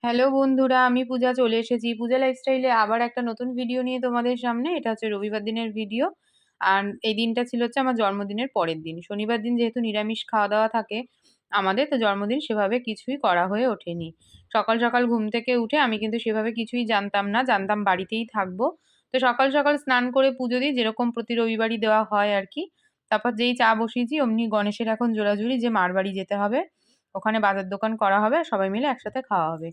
Hello বন্ধুরা, আমি পূজা চলে এসেছি। পূজা লাইফস্টাইলে আবার একটা নতুন ভিডিও নিয়ে তোমাদের সামনে। এটা হচ্ছে রবিবার দিনের ভিডিও। আর এই দিনটা ছিল হচ্ছে আমার জন্মদিনের পরের দিন। শনিবার দিন যেহেতু নিরামিষ খাওয়া-দাওয়া থাকে আমাদের, তো জন্মদিন সেভাবে কিছুই করা হয়ে ওঠেনি। সকাল, সকাল ঘুম থেকে উঠে আমি কিন্তু সেভাবে কিছুই জানতাম না। জানতাম বাড়িতেই থাকবো। তো সকাল, সকাল স্নান করে পুজো দিই যেরকম প্রতি রবিবারই দেওয়া হয় আরকি। তারপর যেই চা বসিয়েছি অমনি গণেশের এখন জোরাজুরি যে মার বাড়ি যেতে হবে। ওখানে বাজার দোকান করা হবে, সবাই মিলে একসাথে খাওয়া হবে।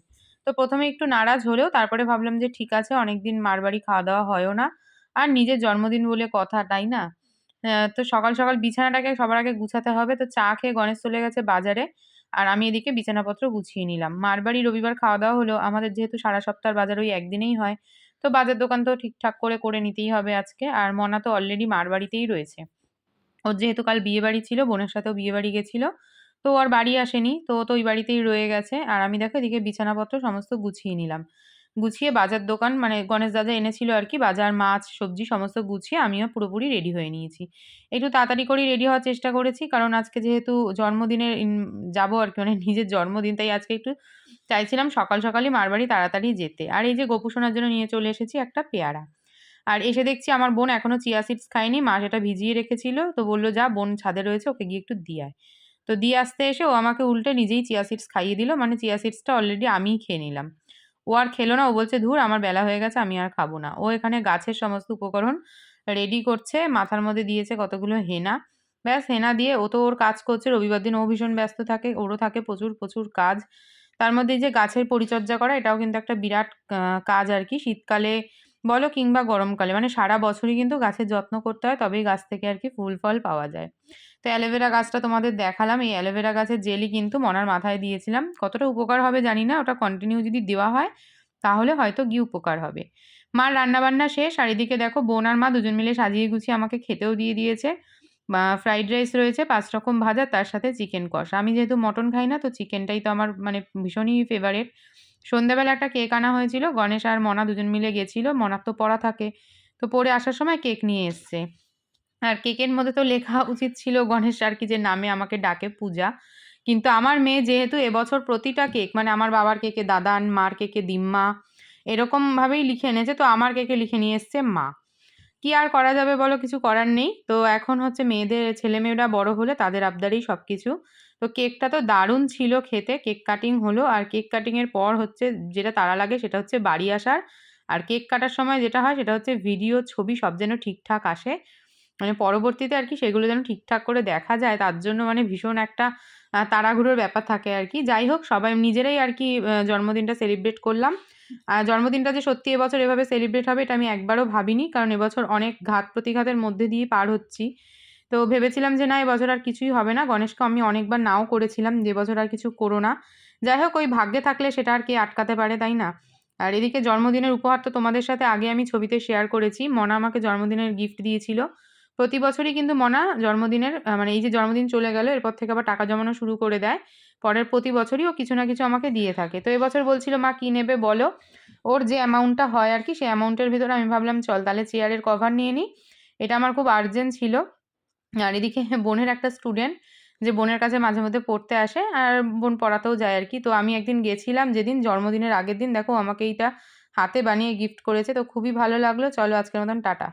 তো ১ম এ একটু নারাজ হলেও তারপরে ভাবলাম যে ঠিক আছে, অনেকদিন মার বাড়ি খাওয়া-দাওয়া হয়ও না। আর নিজের জন্মদিন বলে কথা, তাই না? তো সকাল, সকাল বিছানাটাকে সবার আগে গুছাতে হবে। তো চা খেয়ে গণেশ চলে গেছে বাজারে। আর আমি এদিকে বিছানাপত্র গুছিয়ে নিলাম। মার বাড়ি রবিবার খাওয়া-দাওয়া হলো। আমাদের যেহেতু সারা সপ্তাহের বাজার ওই একদিনেই হয়। তো বাজার দোকান তো ঠিকঠাক করে নিতেই হবে আজকে। আর মনা তো অলরেডি মার বাড়িতেই রয়েছে। ওর যেহেতু কাল বিয়েবাড়ি ছিল, বোনের সাথেও বিয়েবাড়ি গেছিল। তো ও আর বাড়ি আসেনি। তো ও তো ওই বাড়িতেই রয়ে গেছে। আর আমি দেখো এদিকে বিছানাপত্র সমস্ত গুছিয়ে নিলাম। গুছিয়ে বাজার দোকান মানে গণেশ যা এনেছিল আরকি, বাজার, মাছ, সবজি সমস্ত গুছিয়ে আমিও পুরোপুরি রেডি হয়ে নিয়েছি। একটু তাড়াতাড়ি করেই রেডি হওয়ার চেষ্টা করেছি। কারণ আজকে যেহেতু জন্মদিনের যাবো আরকি, মানে নিজের জন্মদিন, তাই আজকে একটু চাইছিলাম সকাল সকালই মার বাড়ি তাড়াতাড়ি যেতে। আর এই যে গোপু সোনার জন্য নিয়ে চলে এসেছি একটা পেয়ারা। আর এসে দেখছি আমার বোন এখনো চিয়া সিডস খায়নি। মা সেটা ভিজিয়ে রেখেছিল। তো বলল, "যা, বোন ছাদে রয়েছে, ওকে গিয়ে একটু দিয়ে আয়।" তো দিয়ে আসতে এসে ও আমাকে উল্টে নিজেই চিয়া সিডস খাইয়ে দিল। মানে চিয়া সিডসটা অলরেডি আমিই খেয়ে নিলাম। ও আর খেলো না। ও বলছে, "ধুর, আমার বেলা হয়ে গেছে, আমি আর খাবো না।" ও এখানে গাছের সমস্ত উপকরণ রেডি করছে। মাথার মধ্যে দিয়েছে কতগুলো হেনা। ব্যাস হেনা দিয়ে ও তো ওর কাজ করছে। রবিবার দিন ও ভীষণ ব্যস্ত থাকে। ওরও থাকে প্রচুর, প্রচুর কাজ। তার মধ্যে এই যে গাছের পরিচর্যা করা, এটাও কিন্তু একটা বিরাট কাজ আরকি। শীতকালে বলো কিংবা গরমকালে, মানে সারা বছরই কিন্তু গাছের যত্ন করতে হয়, তবেই গাছ থেকে আরকি ফুল ফল পাওয়া যায়। তো অ্যালোভেরা গাছটা তোমাদের দেখালাম। এই অ্যালোভেরা গাছের জেলই কিন্তু মনার মাথায় দিয়েছিলাম। কতটা উপকার হবে জানি না। ওটা কন্টিনিউ যদি দেওয়া হয় তাহলে হয়তো গিয়ে উপকার হবে। মার রান্নাবান্না শেষ। আর এদিকে দেখো বোন আর মা দুজন মিলে সাজিয়ে গুছিয়ে আমাকে খেতেও দিয়ে দিয়েছে। ফ্রাইড রাইস রয়েছে ৫ রকম ভাজা, তার সাথে চিকেন কষা। আমি যেহেতু মটন খাই না, তো চিকেনটাই তো আমার মানে ভীষণই ফেভারিট। সন্ধ্যাবেলা একটা কেক আনা হয়েছিল। গণেশ আর মনা দুজন মিলে গেছিল। মনার তো পড়া থাকে। তো পড়ে আসার সময় কেক নিয়ে এসছে। আর কেকের মধ্যে তো লেখা উচিত ছিল গণেশ আর কি যে নামে আমাকে ডাকে, পূজা। কিন্তু আমার মেয়ে যেহেতু এবছর প্রতিটা কেক, মানে আমার বাবার কেকে দাদান, মার কেকে দিম্মা, এরকম ভাবেই লিখে এনেছে। তো আমার কেকে লিখে নিয়ে এসছে মা। কি আর করা যাবে বলো, কিছু করার নেই। তো এখন হচ্ছে মেয়েদের, ছেলেমেয়েরা বড় হলে তাদের আবদারেই সবকিছু। তো কেকটা তো দারুণ ছিল খেতে। কেক কাটিং হলো। আর কেক কাটিং এর পর হচ্ছে যেটা তাড়া লাগে সেটা হচ্ছে বাড়ি আসার। আর কেক কাটার সময় যেটা হয় সেটা হচ্ছে ভিডিও, ছবি সব যেন ঠিকঠাক আসে। মানে পরবর্তীতে আরকি সেগুলো যেন ঠিকঠাক করে দেখা যায়, তার জন্য মানে ভীষণ একটা তাড়াহুড়োর ব্যাপার থাকে আরকি। যাই হোক, সবাই নিজেরাই আরকি জন্মদিনটা সেলিব্রেট করলাম। জন্মদিনটা যে সত্যি এবছর এভাবে সেলিব্রেট হবে এটা আমি একবারও ভাবিনি। কারণ এবছর অনেক ঘাত-প্রতিঘাতের মধ্যে দিয়ে পার হচ্ছি। তো ভেবেছিলাম যে না, এবছর আর কিছুই হবে না। গণেশকে আমি অনেকবার নাও করেছিলাম যে এবছর আর কিছু করো না। যাই হোক, ওই ভাগ্যে থাকলে সেটা আর কে আটকাতে পারে, তাই না? আর এদিকে জন্মদিনের উপহার তো তোমাদের সাথে আগে আমি ছবিতে শেয়ার করেছি। মনা আমাকে জন্মদিনের গিফট দিয়েছিল। প্রতি বছরই কিন্তু মনা জন্মদিনের মানে এই যে জন্মদিন চলে গেল, এরপর থেকে আবার টাকা জমানো শুরু করে দেয়। পরের প্রতি বছরই ও কিছু না কিছু আমাকে দিয়ে থাকে। তো এবছর বলছিল, "মা কি নেবে বলো?" ওর যে অ্যামাউন্টটা হয় আরকি, সেই অ্যামাউন্টের ভেতরে আমি ভাবলাম চল তাহলে চেয়ারের কভার নিয়ে নিই। এটা আমার খুব আর্জেন্ট ছিল। আর এদিকে বোনের একটা স্টুডেন্ট, যে বোনের কাছে মাঝে মধ্যে পড়তে আসে আর বোন পড়াতেও যায় আরকি। তো আমি একদিন গেছিলাম, যেদিন জন্মদিনের আগের দিন, দেখো আমাকে এইটা হাতে বানিয়ে গিফট করেছে। তো খুবই ভালো লাগলো। চলো আজকের মতন টাটা।